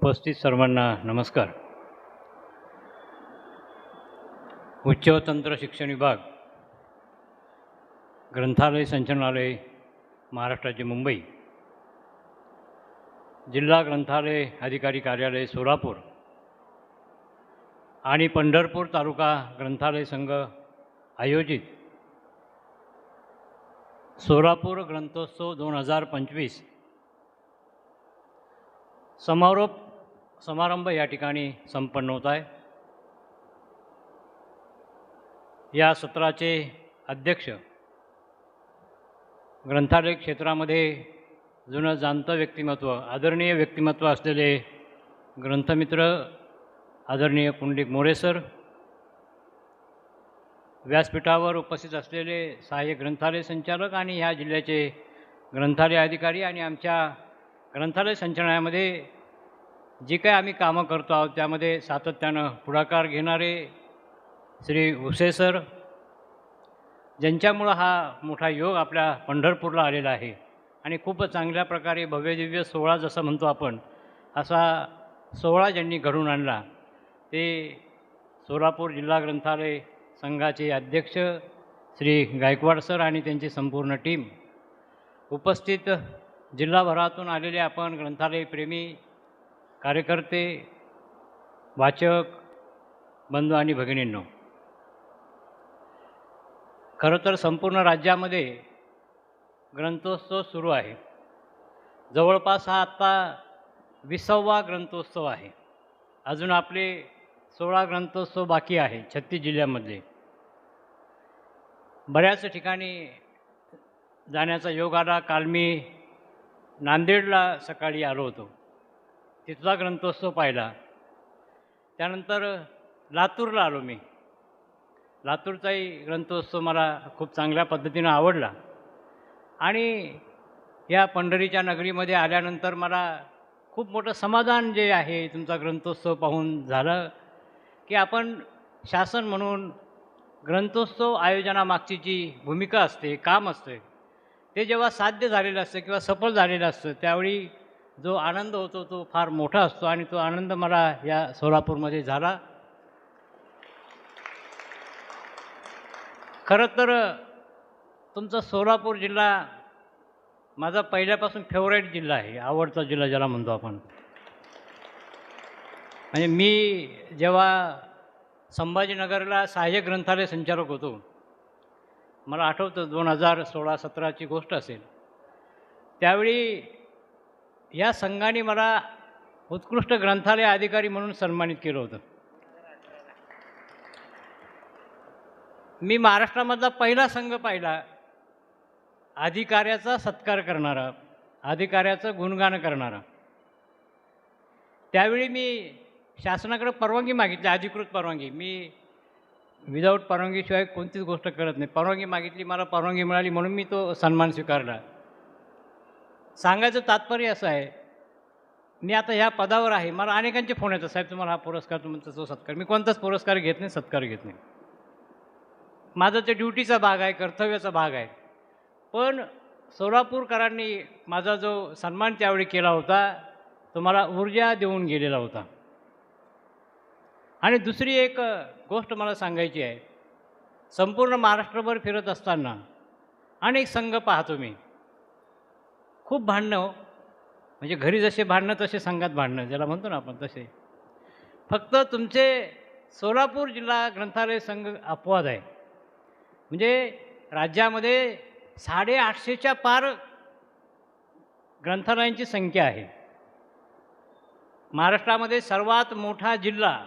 उपस्थित सर्वांना नमस्कार. उच्च व तंत्र शिक्षण विभाग, ग्रंथालय संचालनालय, महाराष्ट्र राज्य मुंबई, जिल्हा ग्रंथालय अधिकारी कार्यालय सोलापूर आणि पंढरपूर तालुका ग्रंथालय संघ आयोजित सोलापूर ग्रंथोत्सव 2025 समारंभ या ठिकाणी संपन्न होत आहे. या सत्राचे अध्यक्ष, ग्रंथालय क्षेत्रामध्ये जुनं जाणतं व्यक्तिमत्व, आदरणीय व्यक्तिमत्व असलेले ग्रंथमित्र आदरणीय पुंडलिक मोरे सर, व्यासपीठावर उपस्थित असलेले सहाय्यक ग्रंथालय संचालक आणि ह्या जिल्ह्याचे ग्रंथालय अधिकारी आणि आमच्या ग्रंथालय संचालनालयामध्ये जी काही आम्ही कामं करतो आहोत त्यामध्ये सातत्यानं पुढाकार घेणारे श्री उसे सर, ज्यांच्यामुळं हा मोठा योग आपल्या पंढरपूरला आलेला आहे आणि खूप चांगल्या प्रकारे भव्यदिव्य सोहळा जसं म्हणतो आपण, असा सोहळा ज्यांनी घडवून आणला ते सोलापूर जिल्हा ग्रंथालय संघाचे अध्यक्ष श्री गायकवाड सर आणि त्यांची संपूर्ण टीम, उपस्थित जिल्हाभरातून आलेले आपण ग्रंथालय प्रेमी कार्यकर्ते, वाचक बंधू आणि भगिनींनो, खरं तर संपूर्ण राज्यामध्ये ग्रंथोत्सव सुरू आहे. जवळपास हा आत्ता 20वा ग्रंथोत्सव आहे. अजून आपले 16 ग्रंथोत्सव बाकी आहे 36 जिल्ह्यांमधले. बऱ्याच ठिकाणी जाण्याचा योग आला. काल मी नांदेडला सकाळी आलो होतो, तिथला ग्रंथोत्सव पाहिला. त्यानंतर लातूरला आलो मी. लातूरचाही ग्रंथोत्सव मला खूप चांगल्या पद्धतीनं आवडला आणि या पंढरीच्या नगरीमध्ये आल्यानंतर मला खूप मोठं समाधान जे आहे तुमचा ग्रंथोत्सव पाहून झालं की आपण शासन म्हणून ग्रंथोत्सव आयोजनामागची जी भूमिका असते, काम असते, ते जेव्हा साध्य झालेलं असतं किंवा सफल झालेलं असतं त्यावेळी जो आनंद होतो तो फार मोठा असतो आणि तो आनंद मला या सोलापूरमध्ये झाला. खरं तर तुमचा सोलापूर जिल्हा माझा पहिल्यापासून फेवरेट जिल्हा आहे, आवडता जिल्हा ज्याला म्हणतो आपण. म्हणजे मी जेव्हा संभाजीनगरला सहाय्यक ग्रंथालय संचालक होतो, मला आठवतं 2016-17ची गोष्ट असेल, त्यावेळी या संघाने मला उत्कृष्ट ग्रंथालय अधिकारी म्हणून सन्मानित केलं होतं. मी महाराष्ट्रामधला पहिला संघ पाहिला अधिकाऱ्याचा सत्कार करणारा, अधिकाऱ्याचं गुणगान करणारा. त्यावेळी मी शासनाकडे परवानगी मागितली, अधिकृत परवानगी. मी विदाऊट परवानगीशिवाय कोणतीच गोष्ट करत नाही. परवानगी मागितली, मला परवानगी मिळाली म्हणून मी तो सन्मान स्वीकारला. सांगायचं तात्पर्य असं आहे, मी आता ह्या पदावर आहे, मला अनेकांचे फोन येतात, साहेब तुम्हाला हा पुरस्कार, तुमचा तो सत्कार. मी कोणताच पुरस्कार घेत नाही, सत्कार घेत नाही. माझं ते ड्युटीचा भाग आहे, कर्तव्याचा भाग आहे. पण सोलापूरकरांनी माझा जो सन्मान त्यावेळी केला होता तो मला ऊर्जा देऊन गेलेला होता. आणि दुसरी एक गोष्ट मला सांगायची आहे, संपूर्ण महाराष्ट्रभर फिरत असताना अनेक संघ पाहतो मी. खूप भांडणं हो, म्हणजे घरी जसे भांडणं तसे संघात भांडणं, ज्याला म्हणतो ना आपण तसे. फक्त तुमचे सोलापूर जिल्हा ग्रंथालय संघ अपवाद आहे. म्हणजे राज्यामध्ये 850च्या पार ग्रंथालयांची संख्या आहे. महाराष्ट्रामध्ये सर्वात मोठा जिल्हा,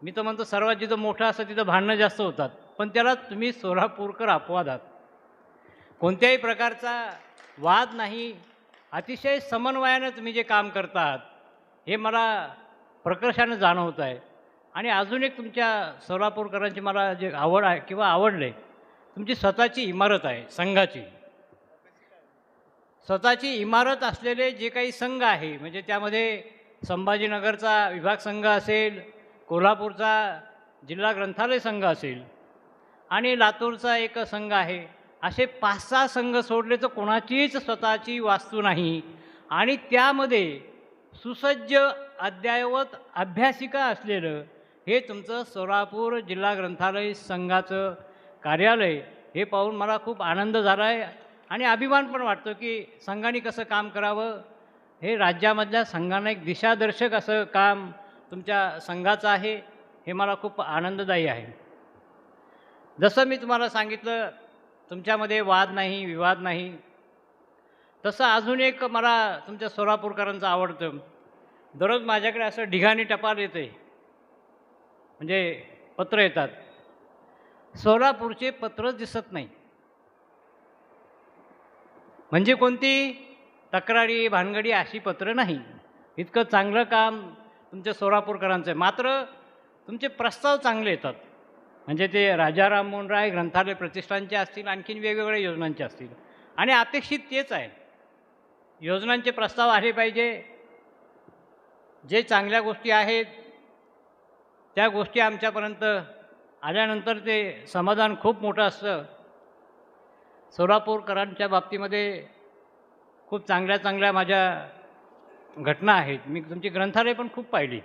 मी तर म्हणतो सर्वात जिथं मोठं असतं तिथं भांडणं जास्त होतात, पण त्याला तुम्ही सोलापूरकर अपवाद आहात. कोणत्याही प्रकारचा वाद नाही, अतिशय समन्वयानं तुम्ही जे काम करता आहात हे मला प्रकर्षानं जाणवत आहे. आणि अजून एक तुमच्या सोलापूरकरांची मला जे आवड आहे किंवा आवडले, तुमची स्वतःची इमारत आहे संघाची. स्वतःची इमारत असलेले जे काही संघ आहे, म्हणजे त्यामध्ये संभाजीनगरचा विभाग संघ असेल, कोल्हापूरचा जिल्हा ग्रंथालय संघ असेल आणि लातूरचा एक संघ आहे, असे 5-6 संघ सोडले तर कोणाचीच स्वतःची वास्तू नाही. आणि त्यामध्ये सुसज्ज अद्ययावत अभ्यासिका असलेलं हे तुमचं सोलापूर जिल्हा ग्रंथालय संघाचं कार्यालय हे पाहून मला खूप आनंद झाला आहे आणि अभिमान पण वाटतो की संघाने कसं काम करावं. हे राज्यामधल्या संघांना एक दिशादर्शक असं काम तुमच्या संघाचं आहे. हे मला खूप आनंददायी आहे. जसं मी तुम्हाला सांगितलं तुमच्यामध्ये वाद नाही, विवाद नाही, तसं अजून एक मला तुमच्या सोलापूरकरांचं आवडतं. दररोज माझ्याकडे असं ढिगाणी टपाल येते, म्हणजे पत्र येतात. सोलापूरचे पत्रच दिसत नाही. म्हणजे कोणती तक्रारी भानगडी अशी पत्र नाही. इतकं चांगलं काम तुमच्या सोलापूरकरांचं आहे. मात्र तुमचे प्रस्ताव चांगले येतात. म्हणजे ते राजा राममोहन राय ग्रंथालय प्रतिष्ठानचे असतील, आणखीन वेगवेगळ्या योजनांचे असतील. आणि अपेक्षित तेच आहे. योजनांचे प्रस्ताव आले पाहिजे. जे चांगल्या गोष्टी आहेत त्या गोष्टी आमच्यापर्यंत आल्यानंतर ते समाधान खूप मोठं असतं. सोलापूरकरांच्या बाबतीमध्ये खूप चांगल्या चांगल्या माझ्या घटना आहेत. मी तुमची ग्रंथालय पण खूप पाहिली.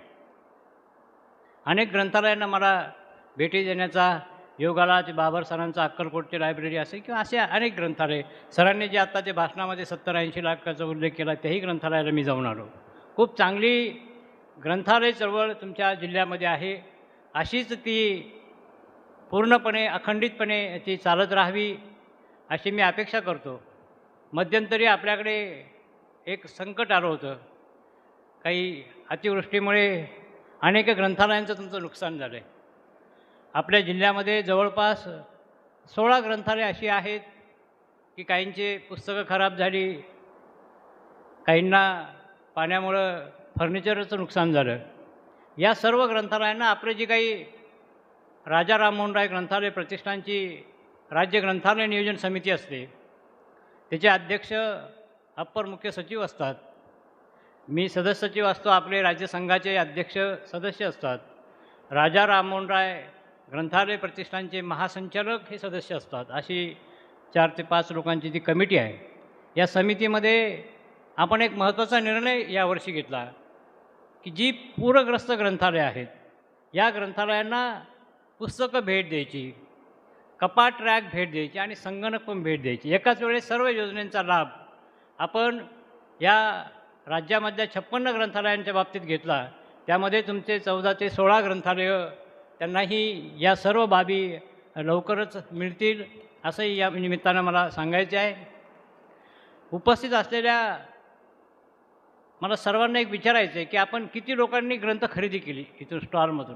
अनेक ग्रंथालयांना मला भेटी देण्याचा योग आला. ते बाबर सरांचं अक्कलकोटची लायब्ररी असेल किंवा असे अनेक ग्रंथालय. सरांनी जे आत्ताच्या भाषणामध्ये 70-80 लाखाचा उल्लेख केला त्याही ग्रंथालयाला मी जाऊन आलो. खूप चांगली ग्रंथालय चळवळ तुमच्या जिल्ह्यामध्ये आहे. अशीच ती पूर्णपणे अखंडितपणे ती चालत राहावी अशी मी अपेक्षा करतो. मध्यंतरी आपल्याकडे एक संकट आलं होतं. काही अतिवृष्टीमुळे अनेक ग्रंथालयांचं तुमचं नुकसान झालं आहे. आपल्या जिल्ह्यामध्ये जवळपास 16 ग्रंथालय अशी आहेत की काहींची पुस्तकं खराब झाली, काहींना पाण्यामुळं फर्निचरचं नुकसान झालं. या सर्व ग्रंथालयांना आपले जी काही राजा राममोहन राय ग्रंथालय प्रतिष्ठानची राज्य ग्रंथालय नियोजन समिती असते, त्याचे अध्यक्ष अप्पर मुख्य सचिव असतात. मी सदस्य सचिव असतो. आपले राज्यसंघाचे अध्यक्ष सदस्य असतात. राजा राममोहन राय ग्रंथालय प्रतिष्ठानचे महासंचालक हे सदस्य असतात. अशी 4 ते 5 लोकांची ती कमिटी आहे. या समितीमध्ये आपण एक महत्त्वाचा निर्णय यावर्षी घेतला की जी पूरग्रस्त ग्रंथालय आहेत या ग्रंथालयांना पुस्तकं भेट द्यायची, कपाट रॅक भेट द्यायची आणि संगणक पण भेट द्यायची. एकाच वेळेस सर्व योजनांचा लाभ आपण या राज्यामधल्या 56 ग्रंथालयांच्या बाबतीत घेतला. त्यामध्ये तुमचे 14 ते 16 ग्रंथालयं त्यांनाही या सर्व बाबी लवकरच मिळतील असंही या निमित्तानं मला सांगायचे आहे. उपस्थित असलेल्या मला सर्वांना एक विचारायचं आहे की आपण किती लोकांनी ग्रंथ खरेदी केली इथून स्टॉलमधून?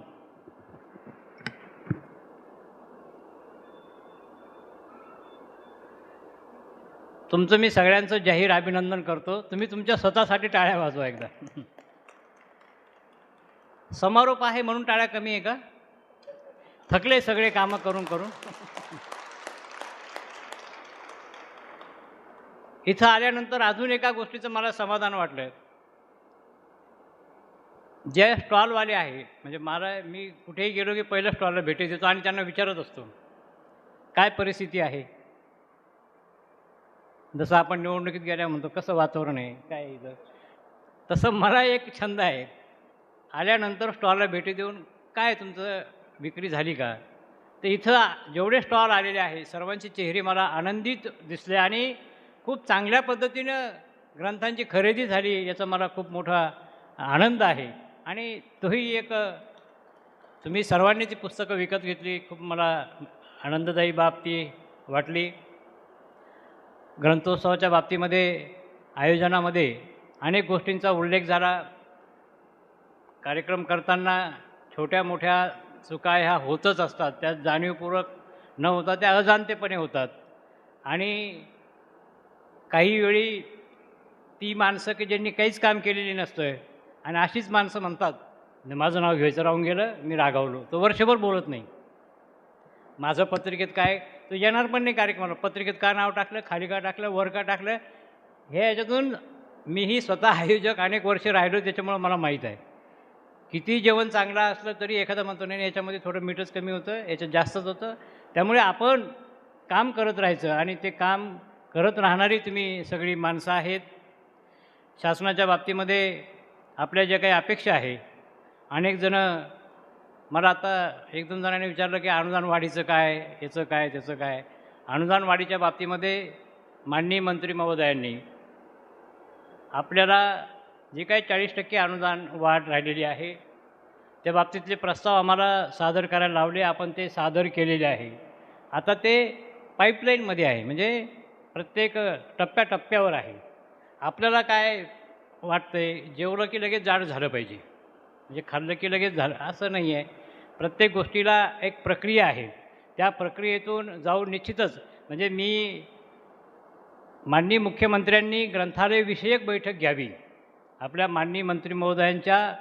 तुमचं मी सगळ्यांचं जाहीर अभिनंदन करतो. तुम्ही तुमच्या स्वतःसाठी टाळ्या वाजवा एकदा. समारोप आहे म्हणून टाळ्या कमी आहे का? थकले सगळे कामं करून करून. इथं आल्यानंतर अजून एका गोष्टीचं मला समाधान वाटलं. जे स्टॉलवाले आहे, म्हणजे मी कुठेही गेलो की पहिलं स्टॉलला भेटी देतो आणि त्यांना विचारत असतो काय परिस्थिती आहे. जसं आपण निवडणुकीत गेल्या म्हणतो कसं वातावरण आहे, काय इथं, तसं मला एक छंद आहे. आल्यानंतर स्टॉलला भेटी देऊन काय तुमचं विक्री झाली का. तर इथं जेवढे स्टॉल आलेले आहे सर्वांचे चेहरे मला आनंदित दिसले आणि खूप चांगल्या पद्धतीनं ग्रंथांची खरेदी झाली याचा मला खूप मोठा आनंद आहे. आणि तोही एक तुम्ही सर्वांनी ती पुस्तकं विकत घेतली, खूप मला आनंददायी बाब ती वाटली. ग्रंथोत्सवाच्या बाबतीमध्ये आयोजनामध्ये अनेक गोष्टींचा उल्लेख झाला. कार्यक्रम करताना छोट्या मोठ्या चुका ह्या होतच असतात. त्या जाणीवपूर्वक न होता त्या अजाणतेपणे होतात. आणि काही वेळी ती माणसं की ज्यांनी काहीच काम केलेली नसतं आणि अशीच माणसं म्हणतात माझं नाव घ्यायचं राहून गेलं, मी रागावलो, तो वर्षभर बोलत नाही. माझं पत्रिकेत काय, तो येणार पण नाही कार्यक्रमाला. पत्रिकेत का नाव टाकलं, खाली का टाकलं, वर का टाकलं, हे याच्यातून मीही स्वतः आयोजक अनेक वर्ष राहिलो, त्याच्यामुळं मला माहीत आहे. किती जेवण चांगलं असलं तरी एखादा म्हणतो नाही याच्यामध्ये थोडं मीठच कमी होतं, याच्यात जास्तच होतं. त्यामुळे आपण काम करत राहायचं आणि ते काम करत राहणारी तुम्ही सगळी माणसं आहेत. शासनाच्या बाबतीमध्ये आपल्या ज्या काही अपेक्षा आहे, अनेक जणं मला आता एक दोन जणांनी विचारलं की अनुदान वाढीचं काय, याचं काय, त्याचं काय. अनुदान वाढीच्या बाबतीमध्ये माननीय मंत्री महोदयांनी आपल्याला जे काही 40% अनुदान वाढ राहिलेली आहे, त्या बाबतीतले प्रस्ताव आम्हाला सादर करायला लावले. आपण ते सादर केलेले आहे. आता ते पाईपलाईनमध्ये आहे, म्हणजे प्रत्येक टप्प्याटप्प्यावर आहे. आपल्याला काय वाटतंय, जेवलं की लगेच जाड झालं पाहिजे, म्हणजे खाल्लं की लगेच झालं असं नाही आहे. प्रत्येक गोष्टीला एक प्रक्रिया आहे. त्या प्रक्रियेतून जाऊन निश्चितच म्हणजे मी माननीय मुख्यमंत्र्यांनी ग्रंथालयविषयक बैठक घ्यावी. आपल्या माननीय मंत्री महोदयांच्या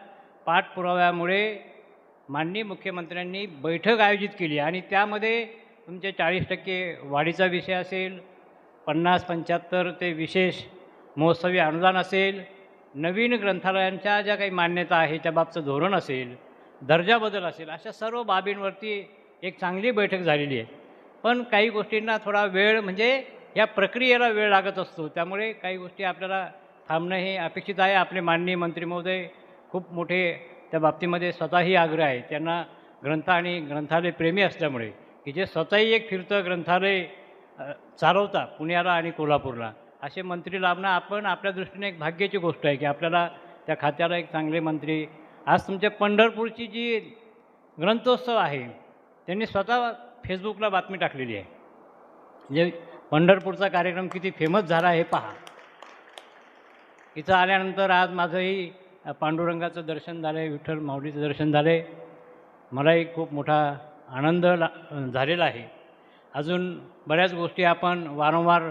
पाठपुराव्यामुळे माननीय मुख्यमंत्र्यांनी बैठक आयोजित केली आणि त्यामध्ये तुमचे 40% वाढीचा विषय असेल, 50-75 ते विशेष महोत्सवी अनुदान असेल, नवीन ग्रंथालयांच्या ज्या काही मान्यता आहे त्याबाबतचं धोरण असेल, दर्जा बदल असेल, अशा सर्व बाबींवरती एक चांगली बैठक झालेली आहे. पण काही गोष्टींना थोडा वेळ म्हणजे या प्रक्रियेला वेळ लागत असतो. त्यामुळे काही गोष्टी आपल्याला थांबणं हे अपेक्षित आहे. आपले माननीय मंत्री महोदय खूप मोठे त्या बाबतीमध्ये स्वतःही आग्रह आहे. त्यांना ग्रंथ आणि ग्रंथालय प्रेमी असल्यामुळे की जे स्वतःही एक फिरतं ग्रंथालय चालवता पुण्याला आणि कोल्हापूरला, असे मंत्री लाभणं आपण आपल्या दृष्टीने एक भाग्याची गोष्ट आहे की आपल्याला त्या खात्याला एक चांगले मंत्री. आज तुमच्या पंढरपूरची जी ग्रंथोत्सव आहे, त्यांनी स्वतः फेसबुकला बातमी टाकलेली आहे. म्हणजे पंढरपूरचा कार्यक्रम किती फेमस झाला हे पहा. इथं आल्यानंतर आज माझंही पांडुरंगाचं दर्शन झालं आहे, विठ्ठल माऊलीचं दर्शन झालं आहे. मलाही खूप मोठा आनंद झालेला आहे. अजून बऱ्याच गोष्टी आपण वारंवार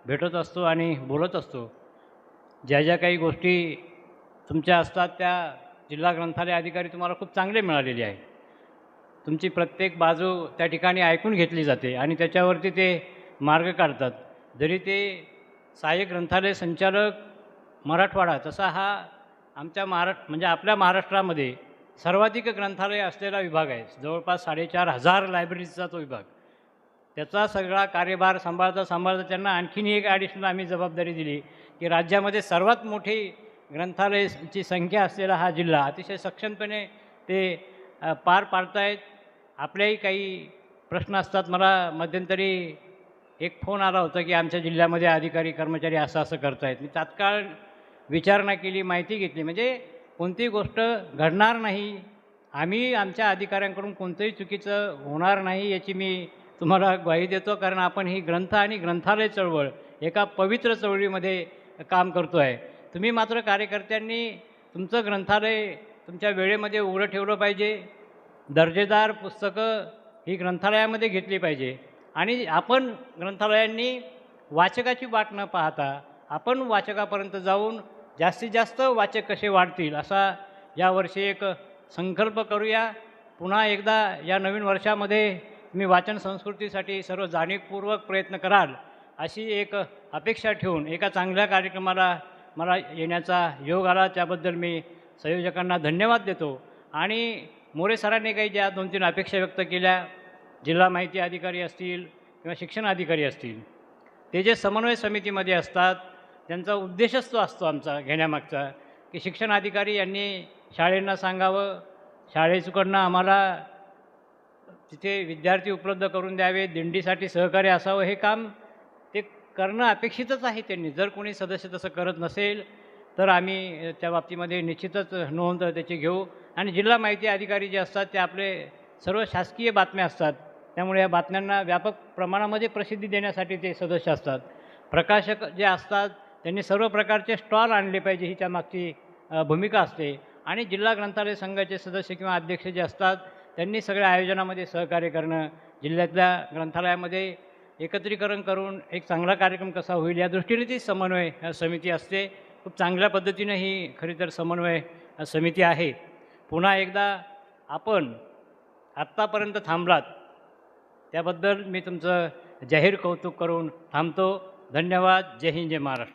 भेटत असतो आणि बोलत असतो. ज्या ज्या काही गोष्टी तुमच्या असतात त्या जिल्हा ग्रंथालय अधिकारी तुम्हाला खूप चांगले मिळालेले आहे. तुमची प्रत्येक बाजू त्या ठिकाणी ऐकून घेतली जाते आणि त्याच्यावरती ते मार्ग काढतात. जरी ते सहाय्यक ग्रंथालय संचालक मराठवाडा तसा हा आमच्या म्हणजे आपल्या महाराष्ट्रामध्ये सर्वाधिक ग्रंथालय असलेला विभाग आहे. जवळपास 4,500 लायब्ररीचा तो विभाग. त्याचा सगळा कार्यभार सांभाळता त्यांना आणखीन एक ॲडिशनल आम्ही जबाबदारी दिली की राज्यामध्ये सर्वात मोठी ग्रंथालयाची संख्या असलेला हा जिल्हा अतिशय सक्षमपणे ते पार पाडतायत. आपल्याही काही प्रश्न असतात. मला मध्यंतरी एक फोन आला होता की आमच्या जिल्ह्यामध्ये अधिकारी कर्मचारी असं करतायत. मी तात्काळ विचारणा केली, माहिती घेतली. म्हणजे कोणतीही गोष्ट घडणार नाही, आम्ही आमच्या अधिकाऱ्यांकडून कोणतंही चुकीचं होणार नाही याची मी तुम्हाला ग्वाही देतो. कारण आपण ही ग्रंथ आणि ग्रंथालय चळवळ एका पवित्र चळवळीमध्ये काम करतो आहे. तुम्ही मात्र कार्यकर्त्यांनी तुमचं ग्रंथालय तुमच्या वेळेमध्ये उघडं ठेवलं पाहिजे. दर्जेदार पुस्तकं ही ग्रंथालयामध्ये घेतली पाहिजे आणि आपण ग्रंथालयांनी वाचकाची वाट न पाहता आपण वाचकापर्यंत जाऊन जास्तीत जास्त वाचक कसे वाढतील असा यावर्षी एक संकल्प करूया. पुन्हा एकदा या नवीन वर्षामध्ये मी वाचन संस्कृतीसाठी सर्व जाणीवपूर्वक प्रयत्न कराल अशी एक अपेक्षा ठेवून एका चांगल्या कार्यक्रमाला मला येण्याचा योग आला. त्याबद्दल मी संयोजकांना धन्यवाद देतो. आणि मोरे सरांनी काही ज्या 2-3 अपेक्षा व्यक्त केल्या, जिल्हा माहिती अधिकारी असतील किंवा शिक्षण अधिकारी असतील, ते जे समन्वय समितीमध्ये असतात त्यांचा उद्देशच तो असतो आमचा घेण्यामागचा की शिक्षण अधिकारी यांनी शाळेंना सांगावं, शाळेकडून आम्हाला तिथे विद्यार्थी उपलब्ध करून द्यावे, दिंडीसाठी सहकार्य असावं. हे काम ते करणं अपेक्षितच आहे त्यांनी. जर कोणी सदस्य तसं करत नसेल तर आम्ही त्या बाबतीमध्ये निश्चितच नोंद त्याची घेऊ. आणि जिल्हा माहिती अधिकारी जे असतात ते आपले सर्व शासकीय बातम्या असतात, त्यामुळे या बातम्यांना व्यापक प्रमाणामध्ये प्रसिद्धी देण्यासाठी ते सदस्य असतात. प्रकाशक जे असतात त्यांनी सर्व प्रकारचे स्टॉल आणले पाहिजे ही त्यामागची भूमिका असते. आणि जिल्हा ग्रंथालय संघाचे सदस्य किंवा अध्यक्ष जे असतात त्यांनी सगळ्या आयोजनामध्ये सहकार्य करणं, जिल्ह्यातल्या ग्रंथालयामध्ये एकत्रीकरण करून एक चांगला कार्यक्रम कसा होईल या दृष्टीने ती समन्वय समिती असते. खूप चांगल्या पद्धतीनं ही खरी तर समन्वय समिती आहे. पुन्हा एकदा आपण आत्तापर्यंत थांबलात त्याबद्दल मी तुमचं जाहीर कौतुक करून थांबतो. धन्यवाद. जय हिंद, जय महाराष्ट्र.